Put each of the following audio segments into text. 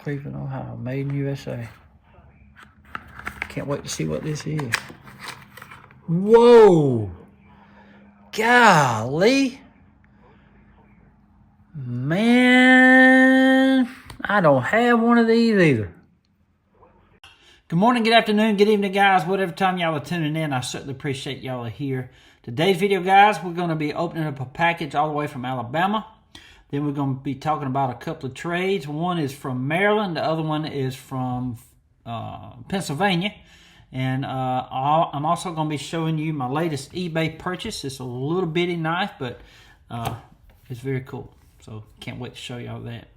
Cleveland, Ohio, made in USA. Can't wait to see what this is. Whoa! Golly! Man, I don't have one of these either. Good morning, good afternoon, good evening, guys. Whatever time y'all are tuning in, I certainly appreciate y'all are here. Today's video, guys, we're going to be opening up a package all the way from Alabama. Then we're going to be talking about a couple of trades. One is from Maryland. The other one is from Pennsylvania. And I'm also going to be showing you my latest eBay purchase. It's a little bitty knife, but it's very cool. So can't wait to show y'all that.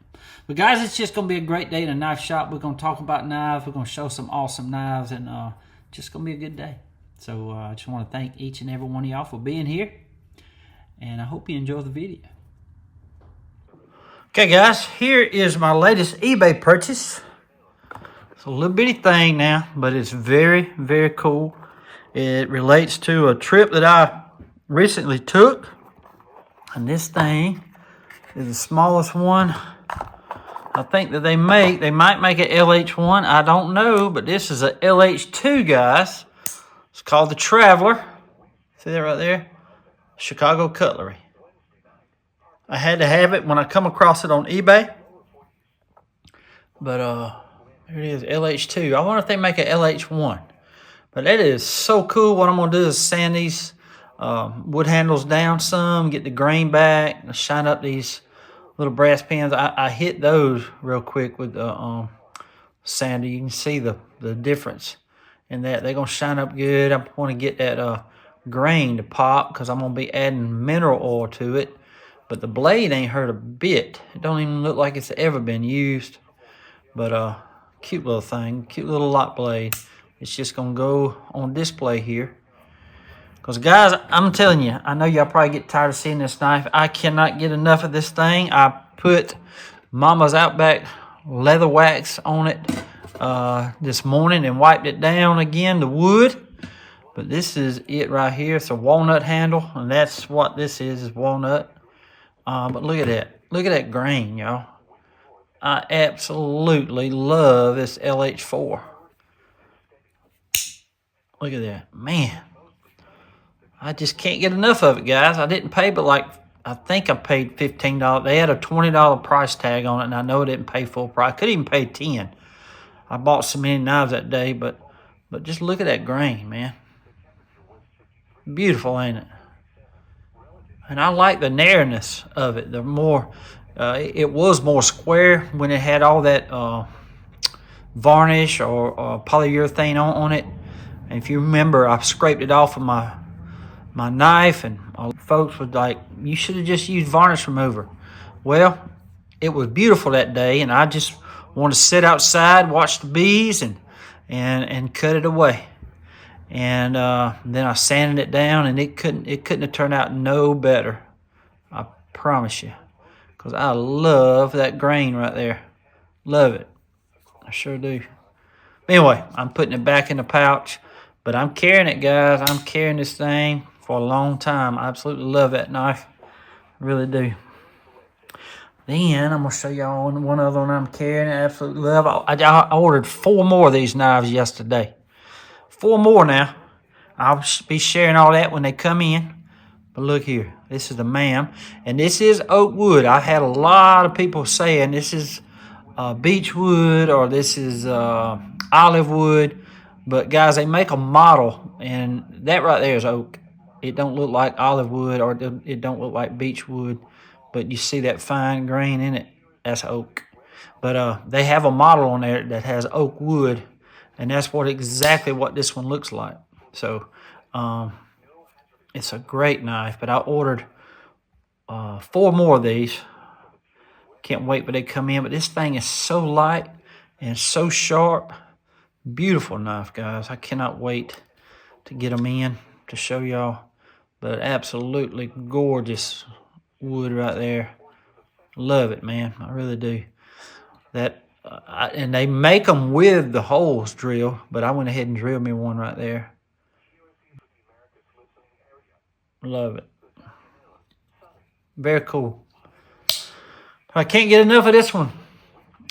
But guys, it's just going to be a great day in a knife shop. We're going to talk about knives. We're going to show some awesome knives. And just going to be a good day. So I just want to thank each and every one of y'all for being here. And I hope you enjoy the video. Okay, guys, here is my latest eBay purchase. It's a little bitty thing now, but it's very, very cool. It relates to a trip that I recently took. And this thing is the smallest one I think that they make. They might make an LH1. I don't know, but this is a LH2, guys. It's called the Traveler. See that right there? Chicago Cutlery. I had to have it when I come across it on eBay. But here it is, LH2. I wonder if they make an LH1. But that is so cool. What I'm going to do is sand these wood handles down some, get the grain back, and shine up these little brass pins. I hit those real quick with the sander. You can see the difference in that. They're going to shine up good. I want to get that grain to pop because I'm going to be adding mineral oil to it. But the blade ain't hurt a bit. It don't even look like it's ever been used. But cute little thing, cute little lock blade. It's just gonna go on display here. Because guys, I'm telling you, I know y'all probably get tired of seeing this knife. I cannot get enough of this thing. I put Mama's Outback leather wax on it this morning and wiped it down again, the wood. But this is it right here. It's a walnut handle, and that's what this is walnut. But look at that. Look at that grain, y'all. I absolutely love this LH4. Look at that. Man. I just can't get enough of it, guys. I didn't pay, but like, I think I paid $15. They had a $20 price tag on it, and I know I didn't pay full price. I could even pay $10. I bought so many knives that day, but just look at that grain, man. Beautiful, ain't it? And I like the narrowness of it. The more, it was more square when it had all that varnish or polyurethane on it. And if you remember, I scraped it off of my knife, and folks was like, "You should have just used varnish remover." Well, it was beautiful that day, and I just wanted to sit outside, watch the bees, and cut it away. And then I sanded it down, and it couldn't have turned out no better. I promise you, because I love that grain right there. Love it. I sure do. Anyway, I'm putting it back in the pouch, but I'm carrying it, guys. I'm carrying this thing for a long time. I absolutely love that knife. I really do. Then I'm going to show y'all one other one I'm carrying. I absolutely love. I ordered 4 more of these knives yesterday. 4 more now. I'll be sharing all that when they come in. But look here. This is the MAM. And this is oak wood. I had a lot of people saying this is beech wood or this is olive wood. But guys, they make a model. And that right there is oak. It don't look like olive wood or it don't look like beech wood. But you see that fine grain in it. That's oak. But they have a model on there that has oak wood. And that's exactly what this one looks like. So, it's a great knife. But I ordered 4 more of these. Can't wait for they come in. But this thing is so light and so sharp. Beautiful knife, guys. I cannot wait to get them in to show y'all. But absolutely gorgeous wood right there. Love it, man. I really do. And they make them with the holes drilled, but I went ahead and drilled me one right there. Love it. Very cool. I can't get enough of this one.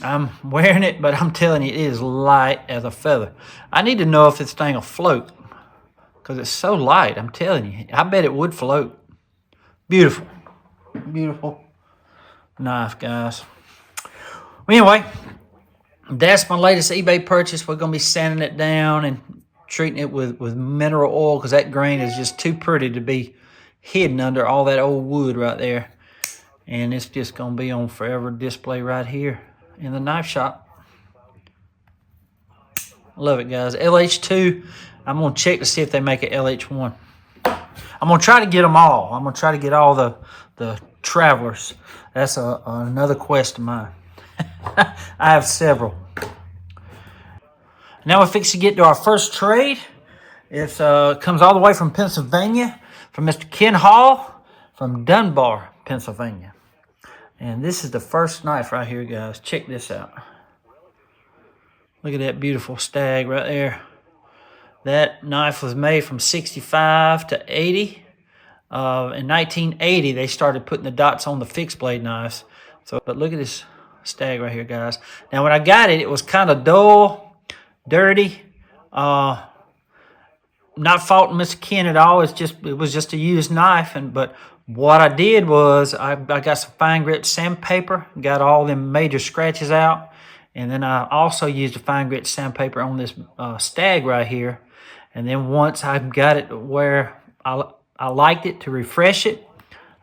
I'm wearing it, but I'm telling you, it is light as a feather. I need to know if this thing will float because it's so light. I'm telling you. I bet it would float. Beautiful. Beautiful knife, guys. Well, anyway, that's my latest eBay purchase. We're going to be sanding it down and treating it with mineral oil because that grain is just too pretty to be hidden under all that old wood right there. And it's just going to be on forever display right here in the knife shop. Love it, guys. LH2, I'm going to check to see if they make an LH1. I'm going to try to get them all. I'm going to try to get all the Travelers. That's another quest of mine. I have several. Now we're fixing to get to our first trade. It comes all the way from Pennsylvania, from Mr. Ken Hall, from Dunbar, Pennsylvania. And this is the first knife right here, guys. Check this out. Look at that beautiful stag right there. That knife was made from 65 to 80. In 1980, they started putting the dots on the fixed blade knives. But look at this stag right here, guys. Now, when I got it, it was kind of dull, dirty. Not faulting Mr. Ken at all. It was just a used knife. But what I did was I got some fine grit sandpaper, got all them major scratches out, and then I also used a fine grit sandpaper on this stag right here. And then once I got it where I liked it to refresh it,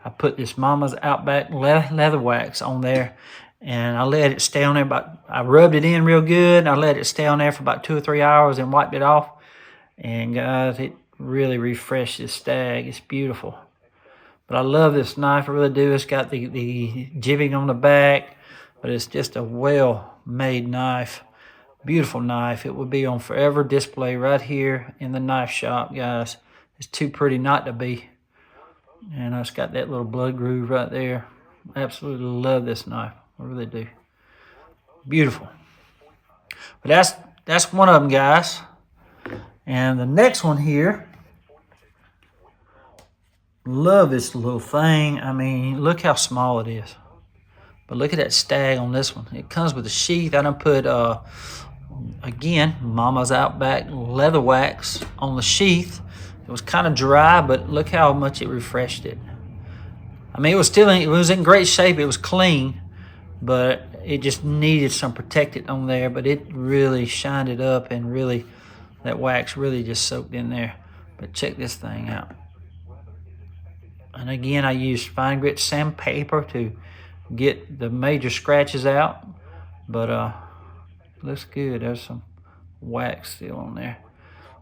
I put this Mama's Outback leather wax on there, and I let it stay on there. I rubbed it in real good, and I let it stay on there for about 2 or 3 hours and wiped it off. And guys, it really refreshed this stag. It's beautiful. But I love this knife, I really do. It's got the jibbing on the back, but it's just a well-made knife. Beautiful knife. It would be on forever display right here in the knife shop, guys. It's too pretty not to be. And it's got that little blood groove right there. Absolutely love this knife. I really do. Beautiful. But that's one of them, guys. And the next one here, love this little thing. I mean, look how small it is. But look at that stag on this one. It comes with a sheath. I done put, again, Mama's Outback leather wax on the sheath. It was kind of dry, but look how much it refreshed it. I mean, it was in great shape. It was clean, but it just needed some protectant on there. But it really shined it up, and really, that wax really just soaked in there. But check this thing out. And again, I used fine grit sandpaper to get the major scratches out. But looks good. There's some wax still on there.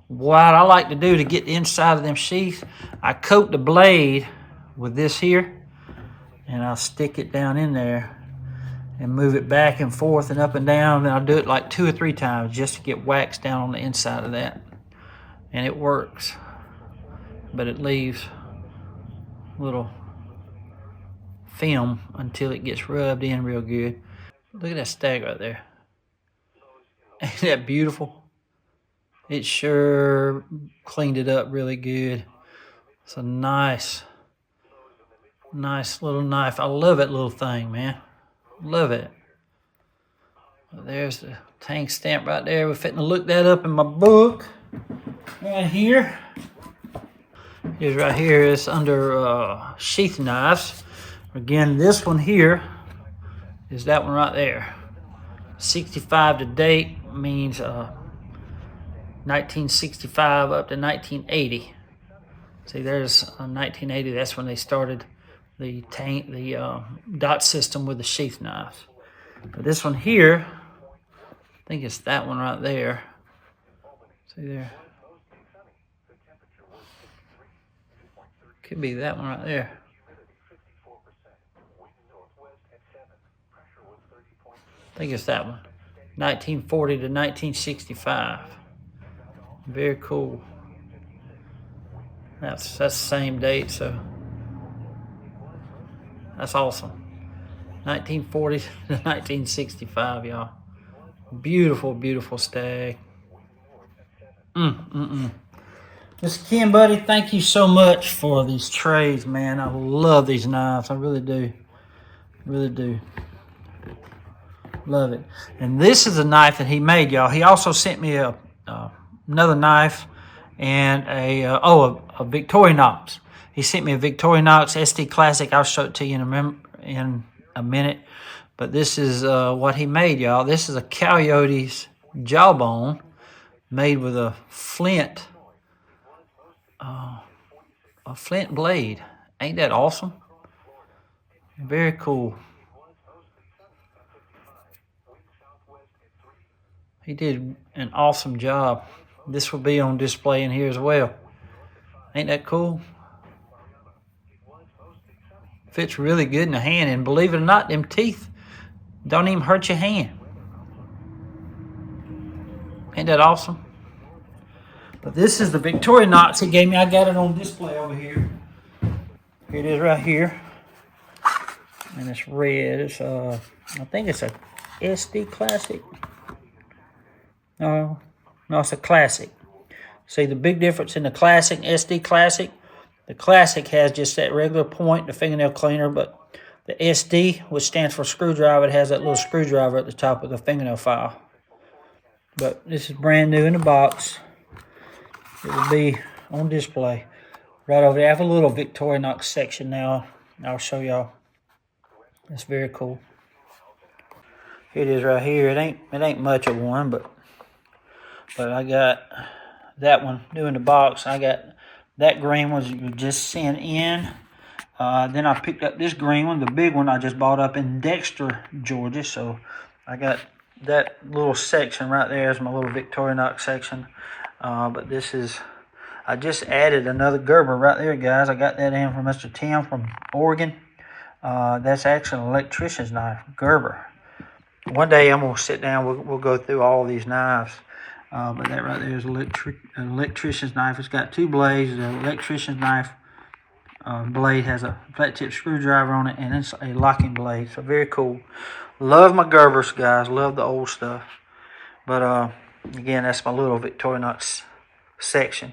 What I like to do to get the inside of them sheaths, I coat the blade with this here, and I'll stick it down in there and move it back and forth and up and down. And I'll do it like 2 or 3 times just to get wax down on the inside of that. And it works, but it leaves little film until it gets rubbed in real good. Look at that stag right there. Ain't that beautiful? It sure cleaned it up really good. It's a nice little knife. I love that little thing, man. Love it. Well, there's the tank stamp right there. We're fitting to look that up in my book. Right here. Here's right here. It's under sheath knives. Again, this one here is that one right there. 65 to date means 1965 up to 1980. See, there's 1980. That's when they started the dot system with the sheath knives. But this one here, I think it's that one right there. See there? Could be that one right there. I think it's that one. 1940 to 1965. Very cool. That's the same date, so that's awesome. 1940 to 1965, y'all. Beautiful, beautiful stag. Mr. Ken, buddy, thank you so much for these trays, man. I love these knives. I really do. Really do. Love it. And this is a knife that he made, y'all. He also sent me another knife and a Victorinox. He sent me a Victorinox SD Classic. I'll show it to you in a minute. But this is what he made, y'all. This is a coyote's jawbone made with a flint blade. Ain't that awesome? Very cool. He did an awesome job. This will be on display in here as well. Ain't that cool? Fits really good in the hand, and believe it or not, them teeth don't even hurt your hand. Ain't that awesome? But this is the Victorinox he gave me. I got it on display over here. Here it is right here. And it's red. It's I think it's a SD Classic. No, it's a Classic. See the big difference in the Classic, SD Classic? The Classic has just that regular point, the fingernail cleaner, but the SD, which stands for screwdriver, it has that little screwdriver at the top of the fingernail file. But this is brand new in the box. It will be on display right over there. I have a little Victorinox section now. I'll show y'all. It's very cool. Here it is right here. It ain't much of one, but I got that one new in the box. I got that green one you just sent in. Then I picked up this green one, the big one I just bought up in Dexter, Georgia. So I got that little section right there is my little Victorinox section. But this is, I just added another Gerber right there, guys. I got that in from Mr. Tim from Oregon. That's actually an electrician's knife, Gerber. One day I'm going to sit down, we'll go through all of these knives. But that right there is an electrician's knife. It's got two blades. The electrician's knife blade has a flat tip screwdriver on it, and it's a locking blade. So very cool. Love my Gerbers, guys. Love the old stuff. But again, that's my little Victorinox section.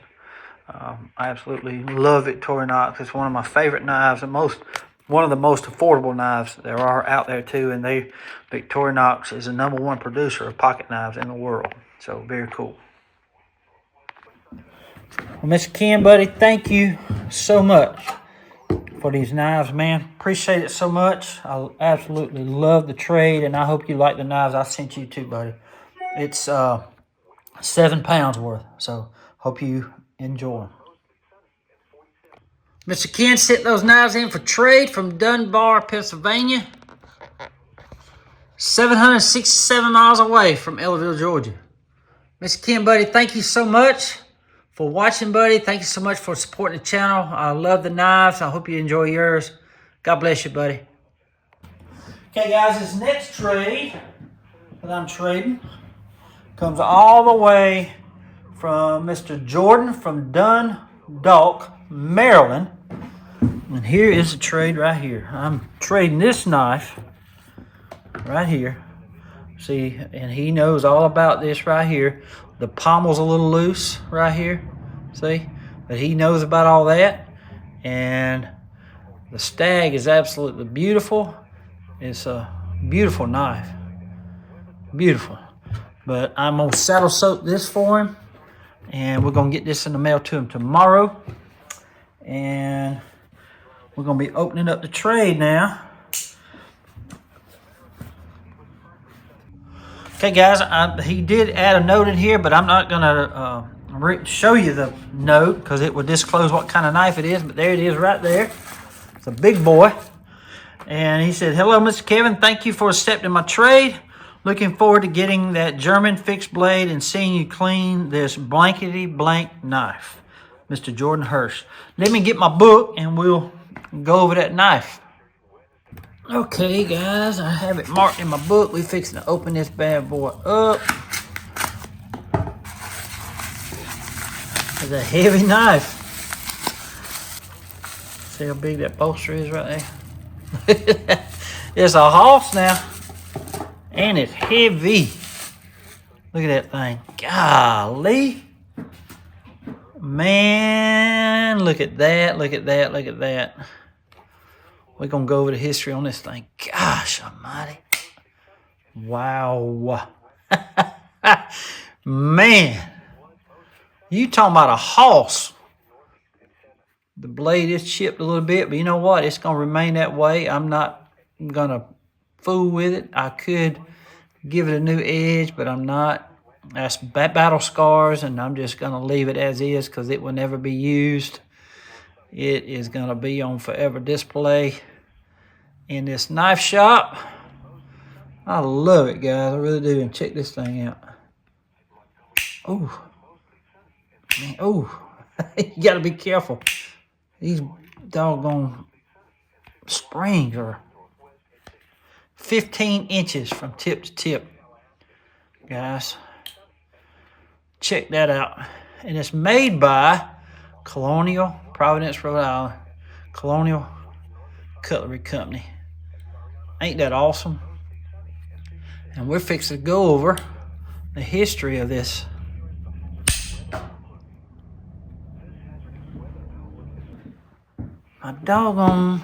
I absolutely love Victorinox. It's one of my favorite knives, and one of the most affordable knives there are out there too. And Victorinox is the #1 producer of pocket knives in the world. So very cool. Well, Mr. Ken, buddy, thank you so much for these knives, man. Appreciate it so much. I absolutely love the trade, and I hope you like the knives I sent you too, buddy. It's 7 pounds worth, so hope you enjoy them. Mr. Ken sent those knives in for trade from Dunbar, Pennsylvania. 767 miles away from Ellaville, Georgia. Mr. Ken, buddy, thank you so much for watching, buddy. Thank you so much for supporting the channel. I love the knives. I hope you enjoy yours. God bless you, buddy. Okay, guys, this next trade that I'm trading comes all the way from Mr. Jordan from Dundalk, Maryland. And here is the trade right here. I'm trading this knife right here. See, and he knows all about this right here. The pommel's a little loose right here. See? But he knows about all that. And the stag is absolutely beautiful. It's a beautiful knife. Beautiful. But I'm going to saddle soak this for him. And we're going to get this in the mail to him tomorrow. And we're going to be opening up the trade now. Okay, guys, he did add a note in here, but I'm not going to show you the note because it would disclose what kind of knife it is. But there it is right there. It's a big boy. And he said, "Hello, Mr. Kevin. Thank you for accepting my trade. Looking forward to getting that German fixed blade and seeing you clean this blankety blank knife. Mr. Jordan Hirsch." Let me get my book and we'll go over that knife. Okay, guys, I have it marked in my book. We're fixing to open this bad boy up. It's a heavy knife. See how big that bolster is right there? It's a Hoss now. And it's heavy. Look at that thing. Golly. Man, look at that, look at that, look at that. We're going to go over the history on this thing. Gosh almighty. Wow. Man, you talking about a hoss. The blade is chipped a little bit, but you know what? It's going to remain that way. I'm not going to fool with it. I could give it a new edge, but I'm not. That's battle scars, and I'm just going to leave it as is because it will never be used. It is going to be on forever display in this knife shop. I love it, guys. I really do. And check this thing out. Oh, man. Oh, you got to be careful. These doggone springs are 15 inches from tip to tip, guys. Check that out. And it's made by Colonial, Providence, Rhode Island. Colonial Cutlery Company. Ain't that awesome? And we're fixing to go over the history of this. My doggone.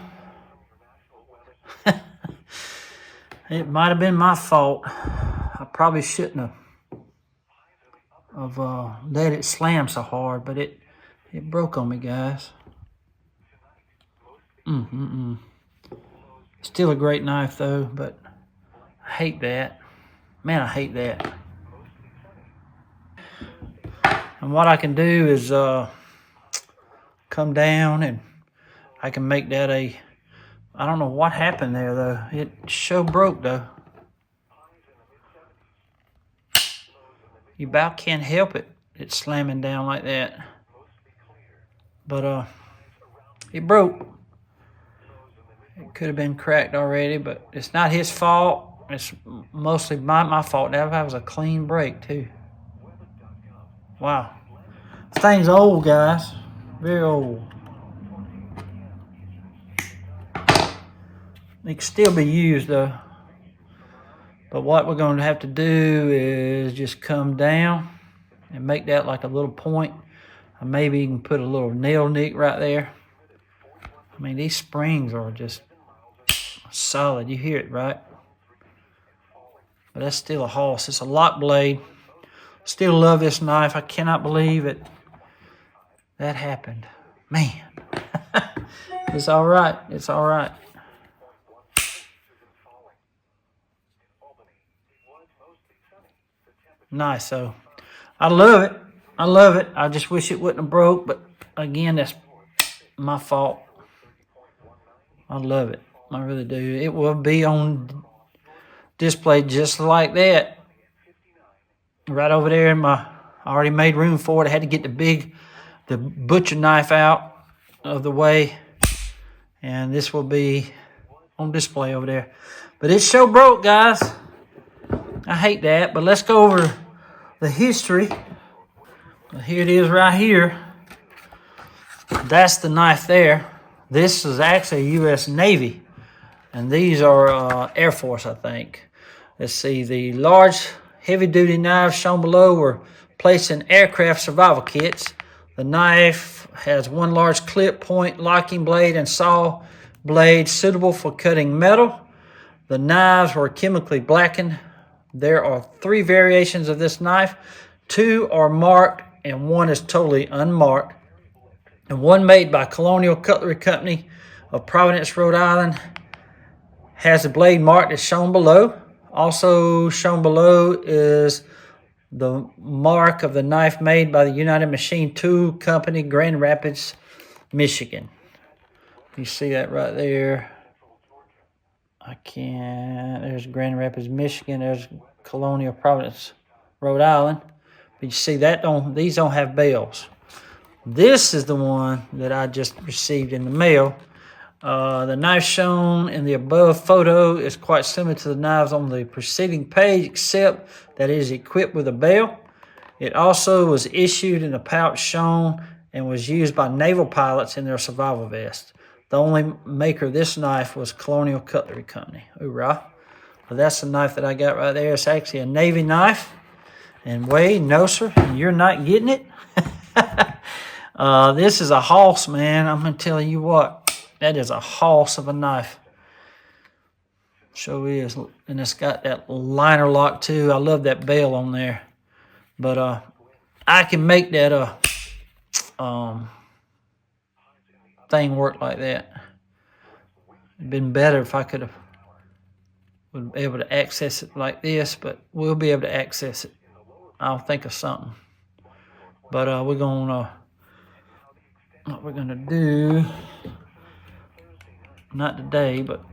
It might have been my fault. I probably shouldn't have let it slam so hard, but it broke on me, guys. Still a great knife though, but I hate that. Man, I hate that. And what I can do is come down and I can make that a, I don't know what happened there though. It sure broke though. You about can't help it. It's slamming down like that. But it broke. It could have been cracked already, but it's not his fault. It's mostly my fault. That was a clean break too. Wow. This thing's old, guys. Very old. It can still be used though. But what we're going to have to do is just come down and make that like a little point. Or maybe you can put a little nail nick right there. I mean, these springs are just solid. You hear it, right? But that's still a hoss. It's a lock blade. Still love this knife. I cannot believe it. That happened. Man. It's all right. It's all right. Nice, so I love it. I love it. I just wish it wouldn't have broke, but again, that's my fault. I love it. I really do. It will be on display just like that. Right over there in my, I already made room for it. I had to get the butcher knife out of the way. And this will be on display over there. But it's so broke, guys. I hate that, but let's go over the history. Here it is right here. That's the knife there. This is actually U.S. Navy, and these are Air Force, I think. Let's see, the large heavy-duty knives shown below were placed in aircraft survival kits. The knife has one large clip, point, locking blade, and saw blade suitable for cutting metal. The knives were chemically blackened. There are 3 variations of this knife. 2 are marked and 1 is totally unmarked. And one made by Colonial Cutlery Company of Providence, Rhode Island, has the blade marked as shown below. Also shown below is the mark of the knife made by the United Machine Tool Company, Grand Rapids, Michigan. You see that right there. I can't. There's Grand Rapids, Michigan. There's Colonial Providence, Rhode Island. But you see that these don't have bells. This is the one that I just received in the mail. The knife shown in the above photo is quite similar to the knives on the preceding page, except that it is equipped with a bell. It also was issued in a pouch shown and was used by naval pilots in their survival vests. The only maker of this knife was Colonial Cutlery Company. Hoorah. But that's the knife that I got right there. It's actually a Navy knife. And Wade, no sir, you're not getting it. This is a hoss, man. I'm going to tell you what. That is a hoss of a knife. Sure is. And it's got that liner lock too. I love that bell on there. But I can make that thing work like that. It'd been better if I could have would be able to access it like this, but we'll be able to access it. I'll think of something. But we're gonna what we're gonna do, not today, but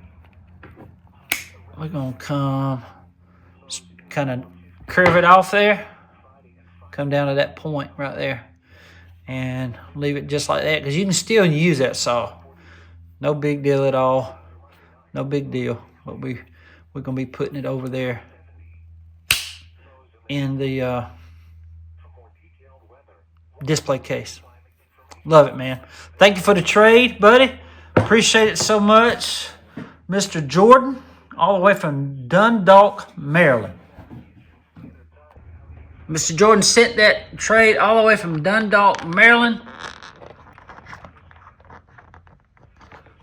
we're gonna come kind of curve it off there, come down to that point right there, and leave it just like that, because you can still use that saw. No big deal at all. No big deal. But we're gonna be putting it over there in the display case. Love it, man. Thank you for the trade, buddy. Appreciate it so much. Mr. Jordan, all the way from Dundalk, Maryland. Mr. Jordan sent that trade all the way from Dundalk, Maryland.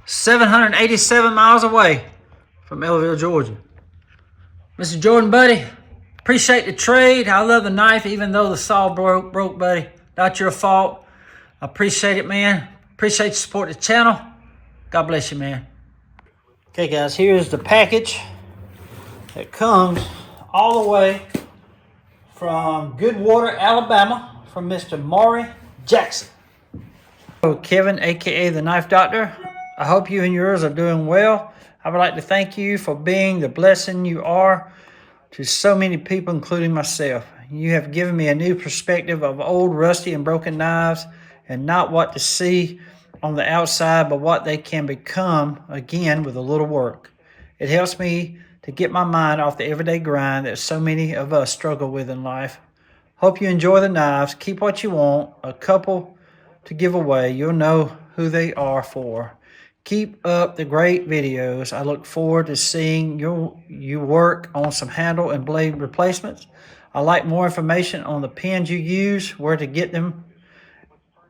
787 miles away from Ellaville, Georgia. Mr. Jordan, buddy, appreciate the trade. I love the knife, even though the saw broke, buddy. Not your fault. I appreciate it, man. Appreciate you supporting the channel. God bless you, man. Okay, guys, here's the package that comes all the way from Goodwater, Alabama, from Mr. Maury Jackson. So Kevin, aka the Knife Doctor, I hope you and yours are doing well. I would like to thank you for being the blessing you are to so many people, including myself. You have given me a new perspective of old, rusty, and broken knives, and not what to see on the outside, but what they can become, again, with a little work. It helps me to get my mind off the everyday grind that so many of us struggle with in life. Hope you enjoy the knives. Keep what you want. A couple to give away. You'll know who they are for. Keep up the great videos. I look forward to seeing you work on some handle and blade replacements. I like more information on the pens you use, where to get them,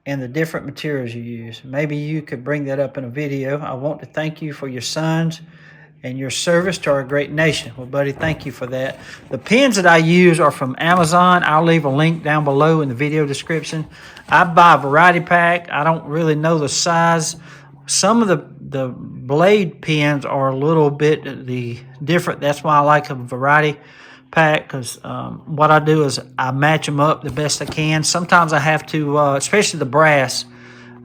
and the different materials you use. Maybe you could bring that up in a video. I want to thank you for your sons and your service to our great nation. Well, buddy, thank you for that. The pens that I use are from Amazon. I'll leave a link down below in the video description. I buy a variety pack. I don't really know the size. Some of the blade pens are a little bit different. That's why I like a variety pack, because what I do is I match them up the best I can. Sometimes I have to, especially the brass,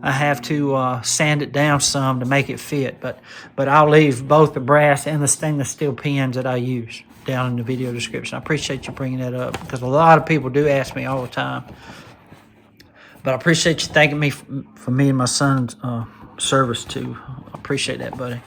I have to sand it down some to make it fit. But I'll leave both the brass and the stainless steel pens that I use down in the video description. I appreciate you bringing that up, because a lot of people do ask me all the time. But I appreciate you thanking me for me and my son's service too. I appreciate that, buddy.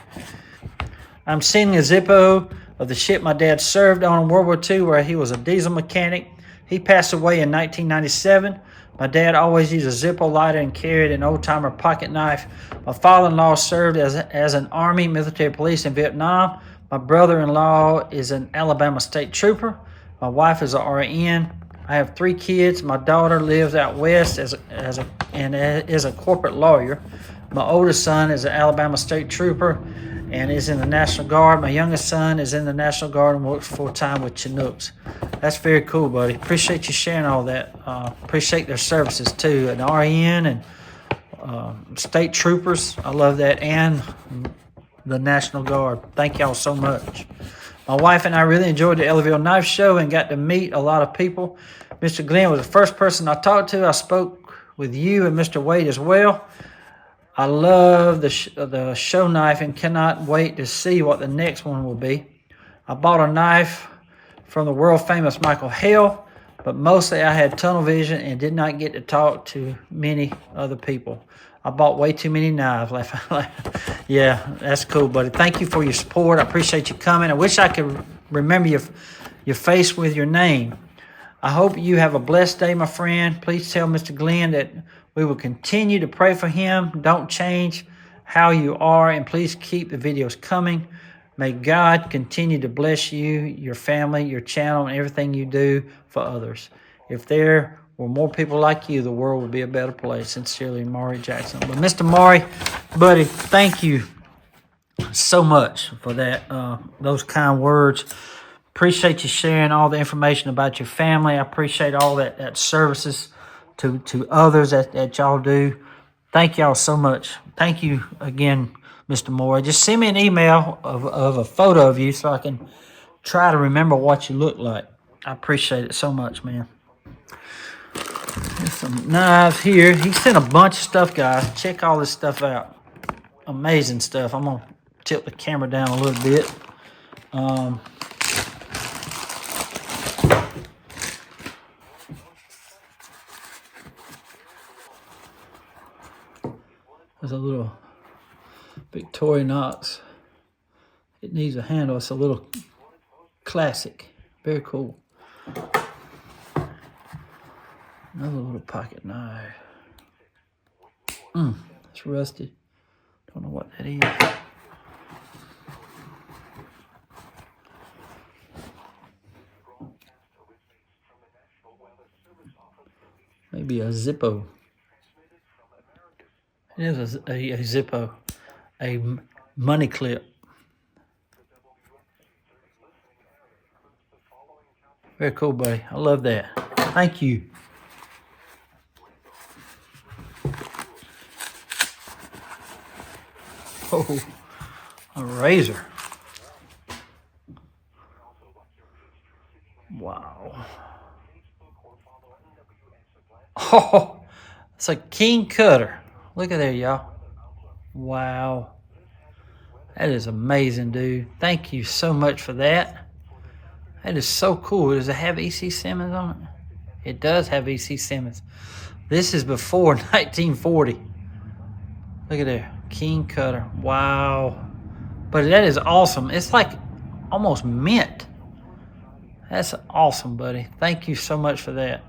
I'm sending a Zippo of the ship my dad served on in World War II, where he was a diesel mechanic. He passed away in 1997. My dad always used a Zippo lighter and carried an old-timer pocket knife. My father-in-law served as an Army military police in Vietnam. My brother-in-law is an Alabama state trooper. My wife is an RN. I have 3 kids. My daughter lives out west is a corporate lawyer. My oldest son is an Alabama state trooper and is in the National Guard. My youngest son is in the National Guard and works full-time with Chinooks. That's very cool, buddy. Appreciate you sharing all that. Appreciate their services, too. An RN and state troopers. I love that. And the National Guard. Thank y'all so much. My wife and I really enjoyed the Ellaville Knife Show and got to meet a lot of people. Mr. Glenn was the first person I talked to. I spoke with you and Mr. Wade as well. I love the show knife and cannot wait to see what the next one will be. I bought a knife from the world-famous Michael Hale, but mostly I had tunnel vision and did not get to talk to many other people. I bought way too many knives. Yeah, that's cool, buddy. Thank you for your support. I appreciate you coming. I wish I could remember your face with your name. I hope you have a blessed day, my friend. Please tell Mr. Glenn that we will continue to pray for him. Don't change how you are, and please keep the videos coming. May God continue to bless you, your family, your channel, and everything you do for others. If there were more people like you, the world would be a better place. Sincerely, Maury Jackson. But Mr. Maury, buddy, thank you so much for that, those kind words. Appreciate you sharing all the information about your family. I appreciate all that services to others that y'all do. Thank y'all so much. Thank you again, Mr. Moore. Just send me an email of a photo of you so I can try to remember what you look like. I appreciate it so much, man. There's some knives here. He sent a bunch of stuff, guys. Check all this stuff out. Amazing stuff. I'm going to tilt the camera down a little bit. There's a little Victorinox. It needs a handle. It's a little classic. Very cool. Another little pocket knife. It's rusted. Don't know what that is. Maybe a Zippo. It is a Zippo. A money clip. Very cool, buddy. I love that. Thank you. Oh, a razor. Wow. Oh, it's a king cutter. Look at there, y'all. Wow. That is amazing, dude. Thank you so much for that. That is so cool. Does it have E.C. Simmons on it? It does have E.C. Simmons. This is before 1940. Look at there. King cutter. Wow. But that is awesome. It's like almost mint. That's awesome, buddy. Thank you so much for that.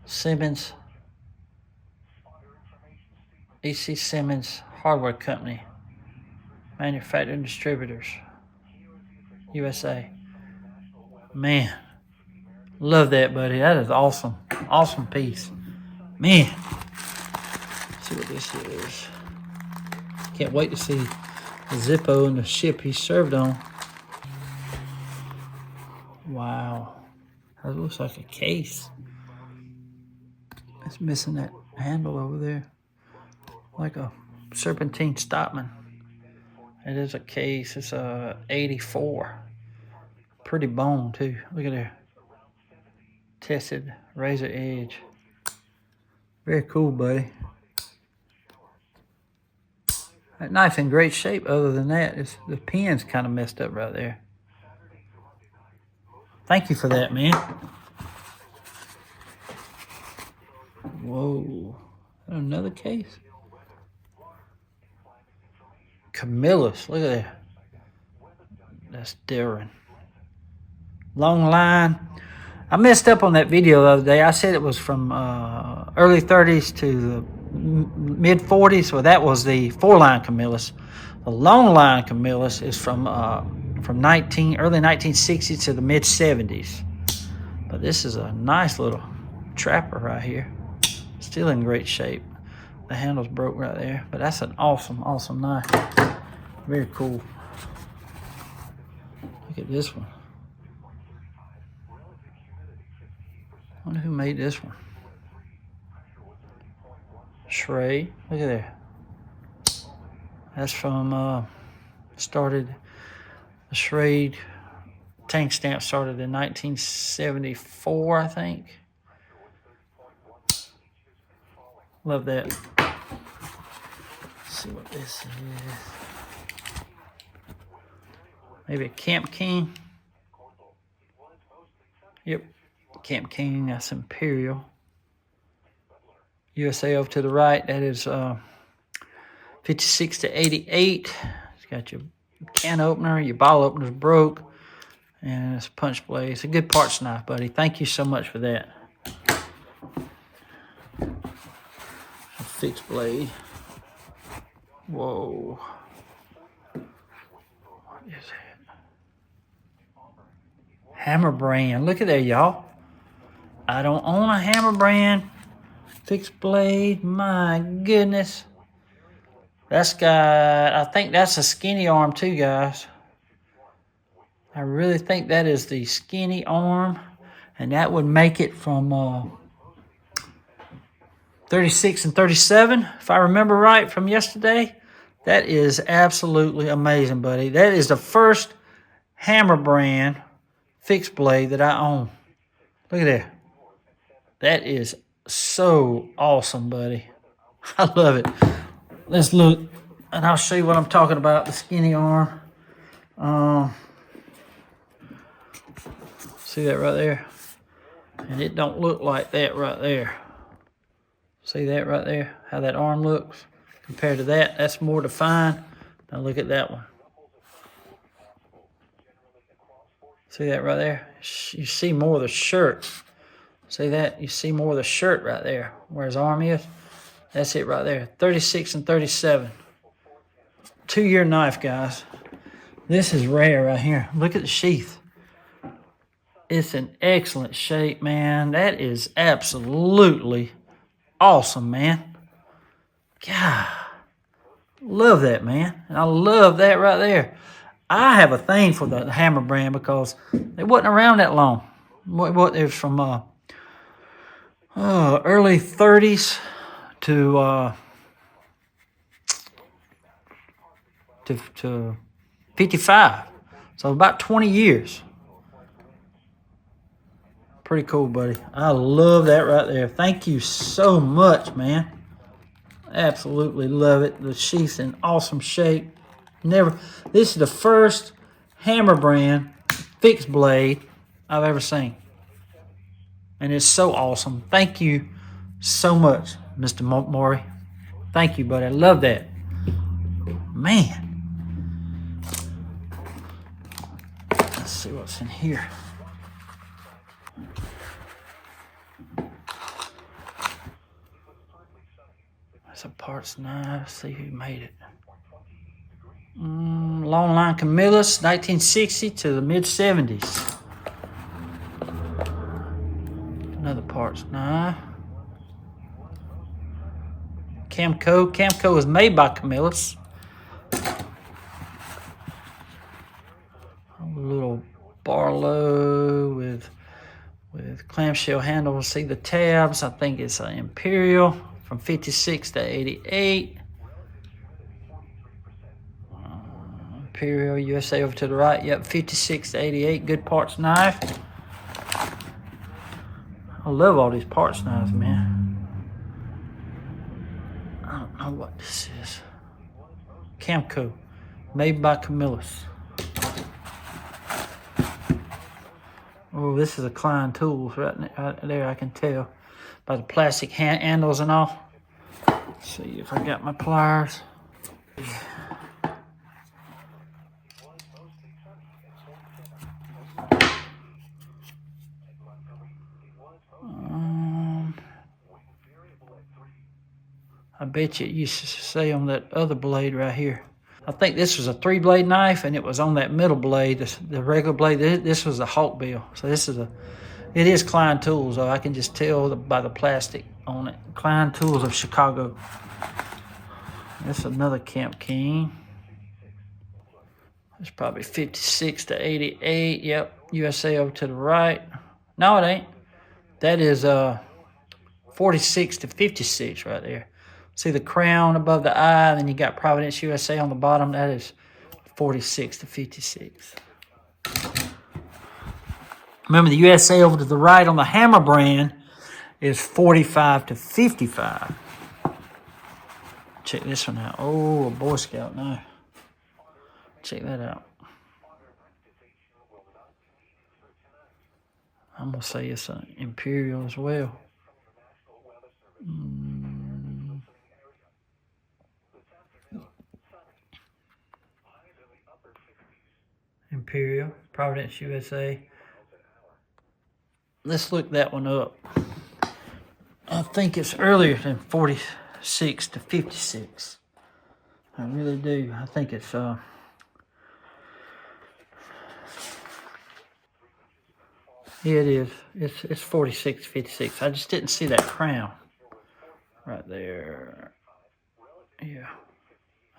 Simmons. E.C. Simmons Hardware Company. Manufacturing Distributors. USA. Man. Love that, buddy. That is awesome. Awesome piece. Man. Let's see what this is. Can't wait to see the Zippo and the ship he served on. Wow. That looks like a case. It's missing that handle over there. Like a serpentine Stockman. It is a case. It's a 84. Pretty bone too. Look at there. Tested razor edge. Very cool, buddy. That knife in great shape. Other than that, the pin's kind of messed up right there. Thank you for that, man. Whoa. Another case. Camillus. Look at that. That's Darren. Long line. I messed up on that video the other day. I said it was from early 30s to the mid 40s. Well, that was the 4-line Camillus. The long line Camillus is from early 1960s to the mid 70s. But this is a nice little trapper right here. Still in great shape. The handle's broke right there, but that's an awesome, awesome knife. Very cool. Look at this one. I wonder who made this one. Shrey. Look at there. That's from, the Shrey tank stamp started in 1974, I think. Love that. Let's see what this is. Maybe a Camp King. Yep. Camp King, that's Imperial. USA over to the right, that is 56 to 88. It's got your can opener, your bottle opener's broke, and it's a punch blade. It's a good parts knife, buddy. Thank you so much for that. A fixed blade. Whoa. What is that? Hammer brand. Look at there, y'all. I don't own a Hammer brand. Fixed blade. My goodness. That's got, I think that's a skinny arm too, guys. I really think that is the skinny arm. And that would make it from 36 and 37, if I remember right from yesterday. That is absolutely amazing, buddy. That is the first Hammer brand fixed blade that I own. Look at that. That is so awesome, buddy. I love it. Let's look, and I'll show you what I'm talking about, the skinny arm. See that right there? And it don't look like that right there. See that right there? How that arm looks compared to that? That's more defined. Now look at that one. See that right there? You see more of the shirt. See that? You see more of the shirt right there where his arm is. That's it right there. 36 and 37. 2-year knife, guys. This is rare right here. Look at the sheath. It's in excellent shape, man. That is absolutely awesome, man. God, love that, man. And I love that right there. I have a thing for the Hammer brand because they wasn't around that long. What it was from early 30s to 55. So about 20 years. Pretty cool, buddy. I love that right there. Thank you so much, man. Absolutely love it. The sheath's in awesome shape. This is the first Hammer brand fixed blade I've ever seen. And it's so awesome. Thank you so much, Mr. Maury. Thank you, buddy. I love that. Man. Let's see what's in here. That's a parts knife. See who made it. Long line Camillus, 1960 to the mid-70s. Another parts knife. Camco. Camco is made by Camillus. A little Barlow with clamshell handles. See the tabs. I think it's an Imperial from 56 to 88. Imperial USA over to the right. Yep, 56 to 88. Good parts knife. I love all these parts knives, man. I don't know what this is. Camco, made by Camillus. Oh, this is a Klein Tools right there. I can tell by the plastic handles and all. Let's see if I got my pliers. I bet you it used to say on that other blade right here. I think this was a 3-blade knife, and it was on that middle blade, the regular blade. This was a Hawkbill. So it is Klein Tools, though. I can just tell by the plastic on it. Klein Tools of Chicago. That's another Camp King. It's probably 56 to 88. Yep, USA over to the right. No, it ain't. That is 46 to 56 right there. See the crown above the eye, then you got Providence USA on the bottom. That is 46 to 56. Remember, the USA over to the right on the Hammer brand is 45 to 55. Check this one out. Oh, a Boy Scout knife. Check that out. I'm going to say it's an Imperial as well. Imperial, Providence, USA. Let's look that one up. I think it's earlier than 46 to 56. I really do. I think it's yeah, it is. It's 46 to 56. I just didn't see that crown right there. Yeah.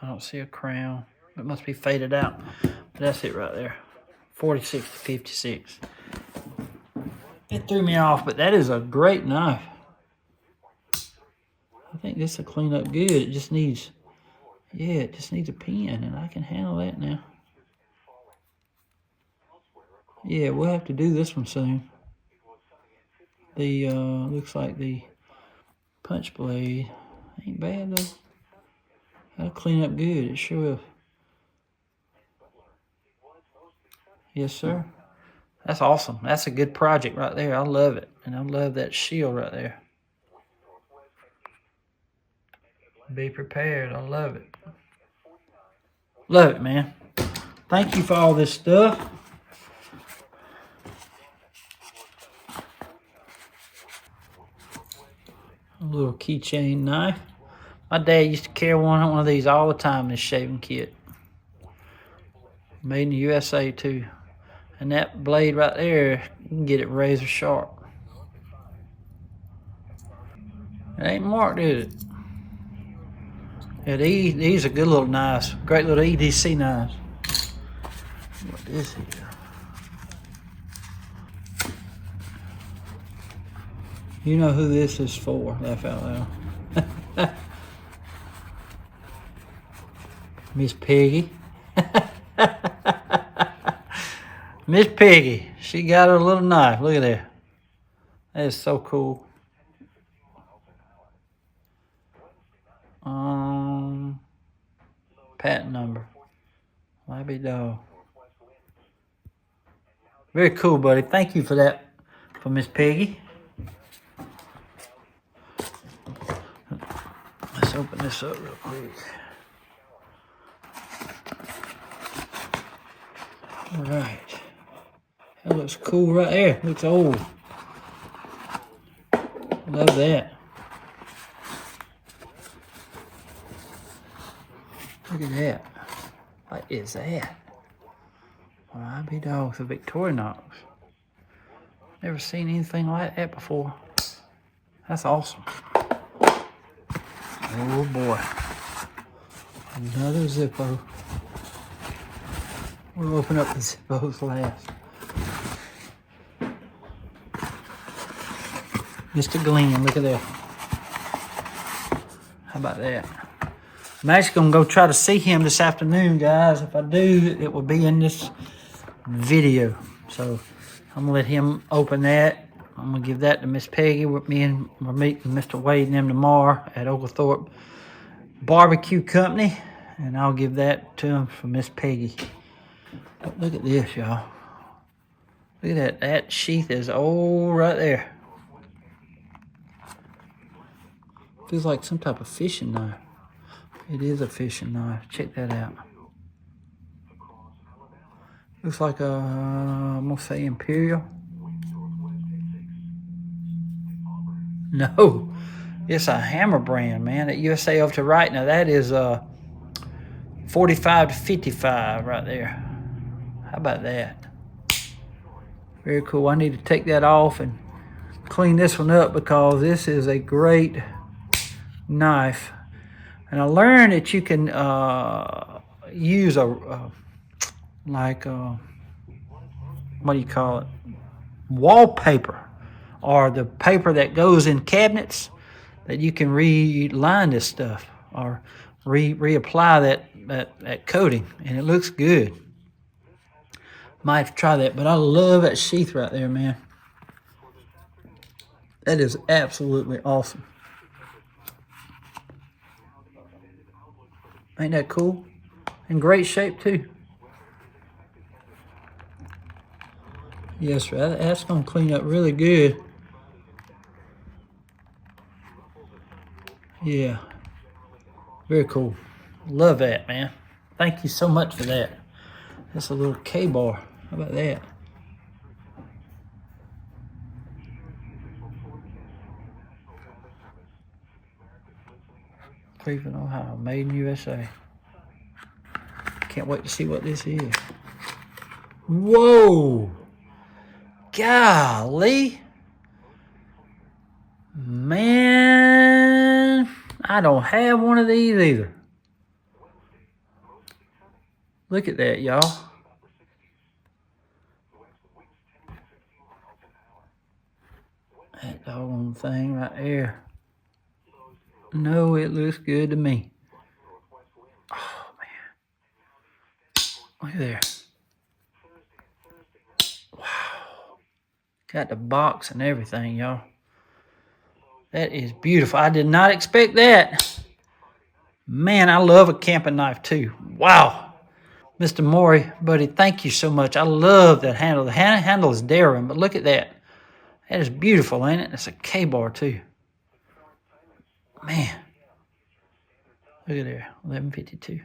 I don't see a crown. It must be faded out. But that's it right there. 46 to 56. It threw me off, but that is a great knife. I think this will clean up good. It just needs, yeah, it just needs a pen, and I can handle that now. Yeah, we'll have to do this one soon. The, looks like the punch blade ain't bad though. That'll clean up good, it sure will. Yes, sir. That's awesome. That's a good project right there. I love it. And I love that shield right there. Be prepared. I love it. Love it, man. Thank you for all this stuff. A little keychain knife. My dad used to carry one of these all the time, this shaving kit. Made in the USA too. And that blade right there, you can get it razor sharp. It ain't marked, is it? Yeah, these are good little knives. Great little EDC knives. What is here? You know who this is for, laugh out loud. Miss Piggy. Miss Piggy. She got her little knife. Look at that. That is so cool. Patent number. Labby dog. Very cool, buddy. Thank you for that, for Miss Piggy. Let's open this up real quick. All right. That looks cool right there. Looks old. Love that. Look at that. What is that? Well, I be dogs, a Victorinox. Never seen anything like that before. That's awesome. Oh boy. Another Zippo. We'll open up the Zippos last. Mr. Glenn, look at that. How about that? I'm actually going to go try to see him this afternoon, guys. If I do, it will be in this video. So I'm going to let him open that. I'm going to give that to Miss Peggy. We're meeting Mr. Wade and them tomorrow at Oglethorpe Barbecue Company. And I'll give that to him for Miss Peggy. But look at this, y'all. Look at that. That sheath is old right there. Feels like some type of fishing knife. It is a fishing knife. Check that out. Looks like a, I'm gonna say Imperial. No, it's a Hammer brand, man. At USA over to right. Now that is 45 to 55 right there. How about that? Very cool. I need to take that off and clean this one up because this is a great knife. And I learned that you can use what do you call it? Wallpaper, or the paper that goes in cabinets, that you can reline this stuff or reapply that coating, and it looks good. Might have to try that, but I love that sheath right there, man. That is absolutely awesome. Ain't that cool? In great shape too. Yes, sir. That's gonna clean up really good. Yeah. Very cool. Love that, man. Thank you so much for that. That's a little K-bar. How about that? Cleveland, Ohio. Made in USA. Can't wait to see what this is. Whoa! Golly! Man, I don't have one of these either. Look at that, y'all. That doggone thing right there. No, it looks good to me. Oh, man. Look at there. Wow. Got the box and everything, y'all. That is beautiful. I did not expect that. Man, I love a camping knife too. Wow. Mr. Maury, buddy, thank you so much. I love that handle. The handle is daring, but look at that. That is beautiful, ain't it? It's a K-bar too. Man. Look at there. 1152.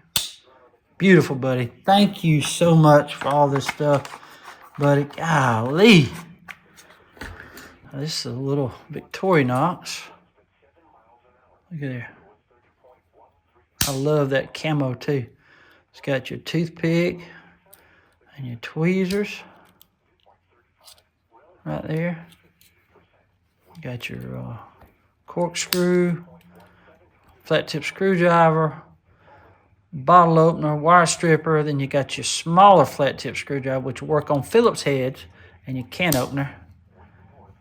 Beautiful, buddy. Thank you so much for all this stuff, buddy. Golly. This is a little Victorinox. Look at there. I love that camo too. It's got your toothpick and your tweezers right there. Got your corkscrew, flat tip screwdriver, bottle opener, wire stripper. Then you got your smaller flat tip screwdriver, which will work on Phillips heads, and your can opener.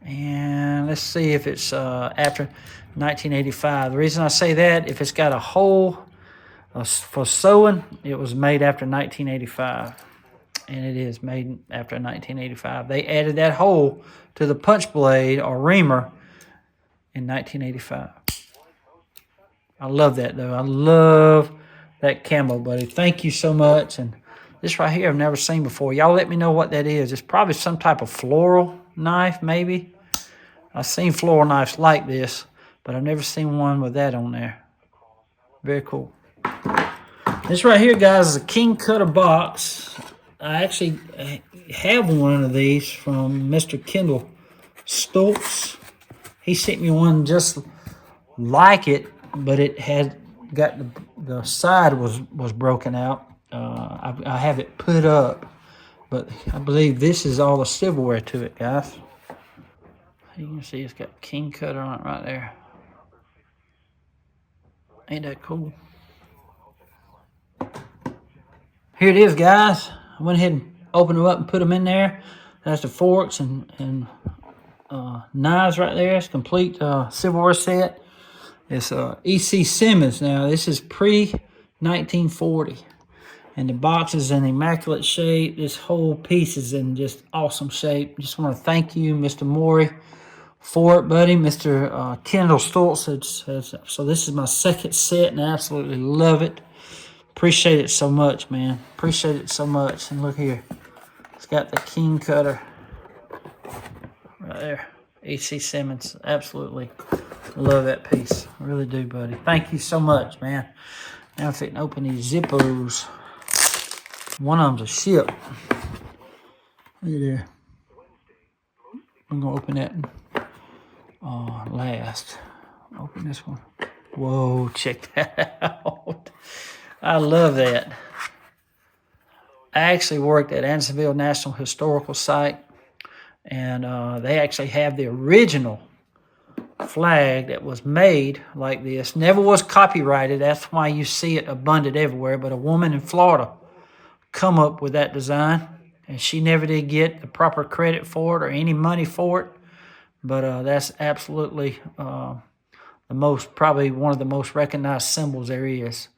And let's see if it's after 1985. The reason I say that, if it's got a hole for sewing, it was made after 1985. And it is made after 1985. They added that hole to the punch blade or reamer in 1985. I love that, though. I love that camo, buddy. Thank you so much. And this right here I've never seen before. Y'all let me know what that is. It's probably some type of floral knife, maybe. I've seen floral knives like this, but I've never seen one with that on there. Very cool. This right here, guys, is a King Cutter box. I actually have one of these from Mr. Kendall Stoltz. He sent me one just like it, but it had got the side was broken out. I have it put up, but I believe this is all the silverware to it, guys. You can see it's got King Cutter on it right there. Ain't that cool? Here it is, guys. I went ahead and opened them up and put them in there. That's the forks and knives right there. It's a complete silverware set. It's E.C. Simmons. Now, this is pre-1940. And the box is in immaculate shape. This whole piece is in just awesome shape. Just want to thank you, Mr. Maury, for it, buddy. Mr. Kendall Stoltz. So this is my second set, and I absolutely love it. Appreciate it so much, man. Appreciate it so much. And look here. It's got the King Cutter right there. E.C. Simmons. Absolutely love that piece. I really do, buddy. Thank you so much, man. Now if I can open these Zippos. One of them's a ship. Look at there. I'm going to open that last. Open this one. Whoa, check that out. I love that. I actually worked at Andersonville National Historical Site, and they actually have the original flag that was made like this. Never was copyrighted. That's why you see it abundant everywhere. But a woman in Florida come up with that design, and she never did get the proper credit for it or any money for it. But that's absolutely probably one of the most recognized symbols there is.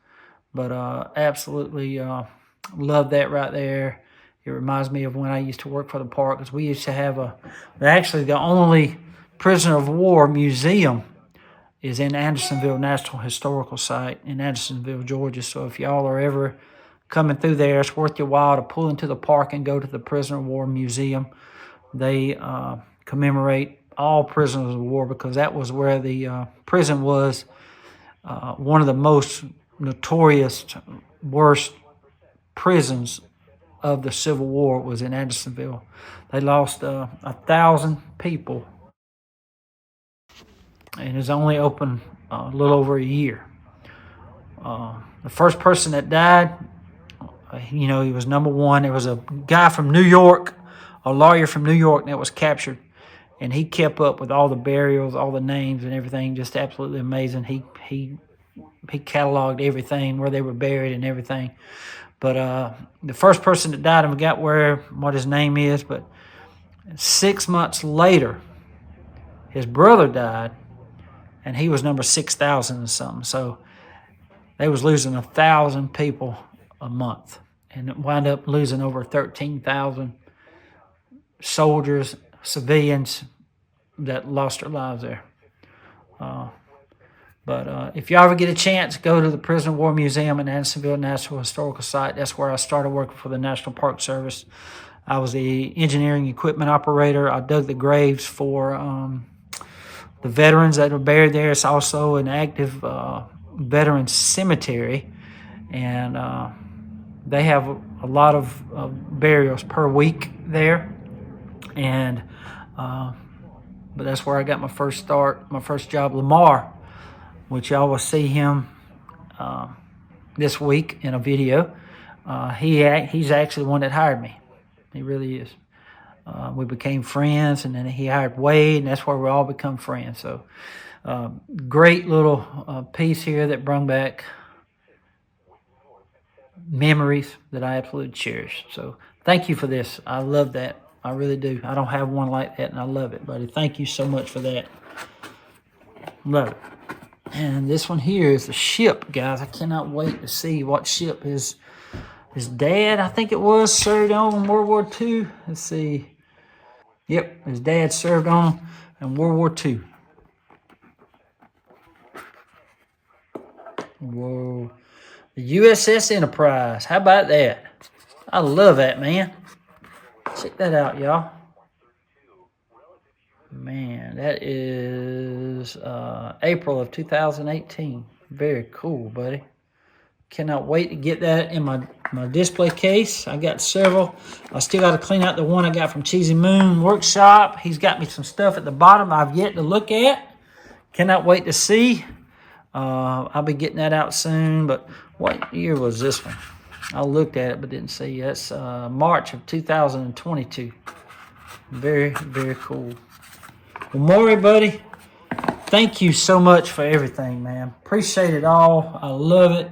But absolutely love that right there. It reminds me of when I used to work for the park, because we used to have actually the only prisoner of war museum is in Andersonville National Historical Site in Andersonville, Georgia. So if y'all are ever coming through there, it's worth your while to pull into the park and go to the prisoner of war museum. They commemorate all prisoners of war, because that was where the prison was. One of the most notorious, worst prisons of the Civil War was in Andersonville. They lost 1,000 people, and it's only open a little over a year. The first person that died, he was number one. There was a guy from New York, a lawyer from New York, that was captured, and he kept up with all the burials, all the names and everything. Just absolutely amazing. He cataloged everything, where they were buried and everything. But the first person that died, I forgot what his name is, but 6 months later, his brother died, and he was number 6,000 or something. So they was losing 1,000 people a month, and it wound up losing over 13,000 soldiers, civilians that lost their lives there. But if you ever get a chance, go to the Prisoner of War Museum in Andersonville National Historical Site. That's where I started working for the National Park Service. I was the engineering equipment operator. I dug the graves for the veterans that are buried there. It's also an active veterans cemetery, and they have a lot of burials per week there. And but that's where I got my first start, my first job. Lamar, which y'all will see him this week in a video. He's actually the one that hired me. He really is. We became friends, and then he hired Wade, and that's where we all become friends. So great little piece here that brought back memories that I absolutely cherish. So thank you for this. I love that. I really do. I don't have one like that, and I love it, buddy. Thank you so much for that. Love it. And this one here is the ship, guys. I cannot wait to see what ship his dad, I think it was, served on in World War II. Let's see. Yep, his dad served on in World War II. Whoa. The USS Enterprise. How about that? I love that, man. Check that out, y'all. Man, that is April of 2018. Very cool, buddy. Cannot wait to get that in my display case. I got several. I still got to clean out the one I got from Cheesy Moon Workshop. He's got me some stuff at the bottom I've yet to look at. Cannot wait to see. I'll be getting that out soon. But what year was this one? I looked at it but didn't see. That's March of 2022. Very, very cool. Well, Maury, buddy, thank you so much for everything, man. Appreciate it all. I love it.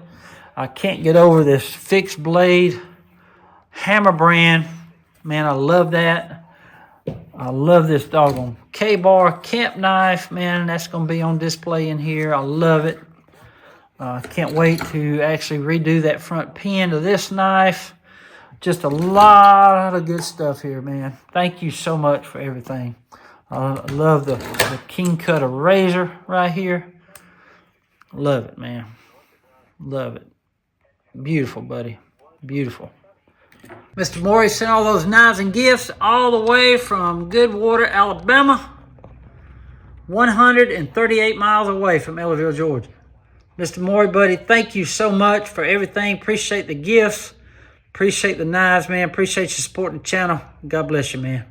I can't get over this fixed blade hammer brand. Man, I love that. I love this doggone K-bar camp knife, man. That's going to be on display in here. I love it. Can't wait to actually redo that front pin to this knife. Just a lot of good stuff here, man. Thank you so much for everything. I love the King Cutter razor right here. Love it, man. Love it. Beautiful, buddy. Beautiful. Mr. Maury sent all those knives and gifts all the way from Goodwater, Alabama. 138 miles away from Ellaville, Georgia. Mr. Maury, buddy, thank you so much for everything. Appreciate the gifts. Appreciate the knives, man. Appreciate you supporting the channel. God bless you, man.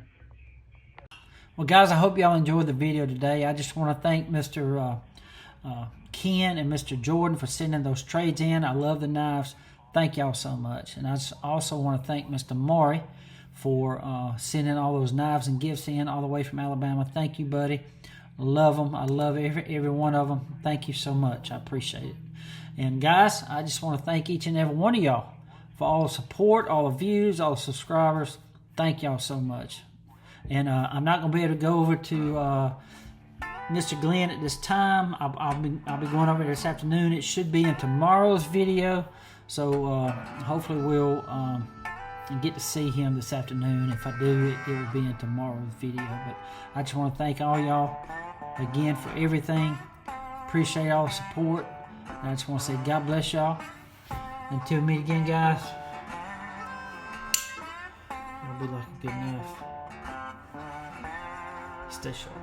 Well, guys, I hope y'all enjoyed the video today. I just want to thank Mr. Ken and Mr. Jordan for sending those trades in. I love the knives. Thank y'all so much. And I also want to thank Mr. Maury for sending all those knives and gifts in all the way from Alabama. Thank you, buddy. Love them. I love every one of them. Thank you so much. I appreciate it. And guys, I just want to thank each and every one of y'all for all the support, all the views, all the subscribers. Thank y'all so much. And I'm not going to be able to go over to Mr. Glenn at this time. I'll be going over there this afternoon. It should be in tomorrow's video. So hopefully we'll get to see him this afternoon. If I do, it will be in tomorrow's video. But I just want to thank all y'all again for everything. Appreciate all the support. And I just want to say God bless y'all. Until we meet again, guys. It'll be like a good knife. Stay sharp.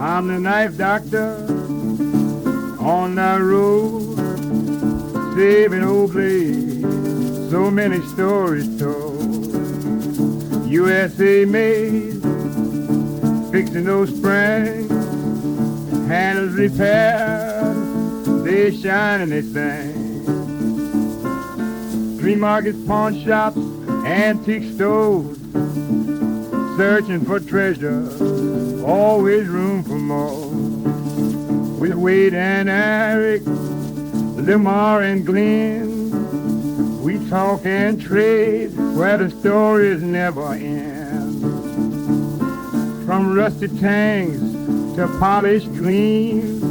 I'm the knife doctor on the road, saving old blades, so many stories told. USA made, fixing those springs, handles repaired, they shine and they sing. Flea markets, pawn shops, antique stores, searching for treasure, always room for more. With Wade and Eric, Lamar and Glenn, We talk and trade where the stories never end. From rusty tanks to polished gleams,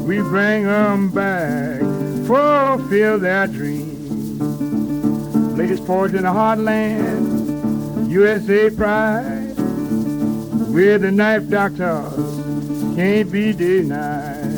we bring 'em back, fulfill their dreams. Ladies forged in the heartland, USA pride. We're the knife doctors, can't be denied.